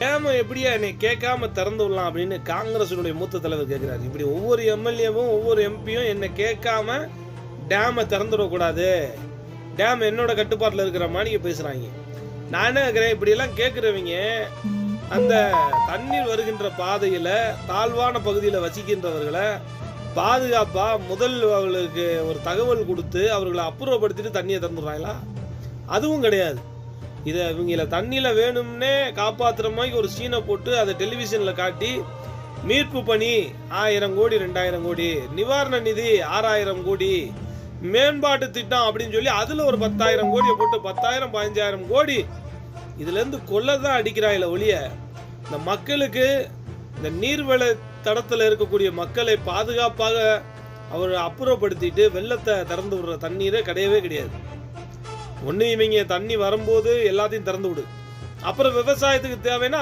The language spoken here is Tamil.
டேமை எப்படியா என்னை கேட்காம திறந்து விடலாம் அப்படின்னு காங்கிரஸினுடைய மூத்த தலைவர் கேட்குறாரு. இப்படி ஒவ்வொரு எம்எல்ஏவும் ஒவ்வொரு எம்பியும் என்னை கேட்காம டேமை திறந்து விடக்கூடாது, டேம் என்னோட கட்டுப்பாட்டில் இருக்கிற மாதிரி பேசுகிறாங்க. நான் என்ன கேட்குறேன், இப்படியெல்லாம் கேட்குறவங்க அந்த தண்ணீர் வருகின்ற பாதையில் தாழ்வான பகுதியில் வசிக்கின்றவர்களை பாதுகாப்பாக முதல் அவர்களுக்கு ஒரு தகவல் கொடுத்து அவர்களை அப்புறப்படுத்திட்டு தண்ணியை திறந்துடுறாங்களா? அதுவும் கிடையாது. இதை இவங்கள தண்ணியில் வேணும்னே காப்பாற்றுற மாதிரி ஒரு சீனை போட்டு அதை டெலிவிஷனில் காட்டி மீட்பு பணி 1000 கோடி 2000 கோடி, நிவாரண நிதி 6000 கோடி, மேம்பாட்டு திட்டம் அப்படின்னு சொல்லி அதில் ஒரு 10,000 கோடியை போட்டு 10,000 15,000 கோடி இதுலேருந்து கொள்ள தான் அடிக்கிறாங்கள ஒழிய இந்த மக்களுக்கு இந்த நீர்வள தடத்தில் இருக்கக்கூடிய மக்களை பாதுகாப்பாக அவர் அப்புறப்படுத்திட்டு வெள்ளத்தை திறந்து விடுற தண்ணீரே கிடையவே கிடையாது. ஒன்று இவங்க தண்ணி வரும்போது எல்லாத்தையும் திறந்து விடு, அப்புறம் விவசாயத்துக்கு தேவைன்னா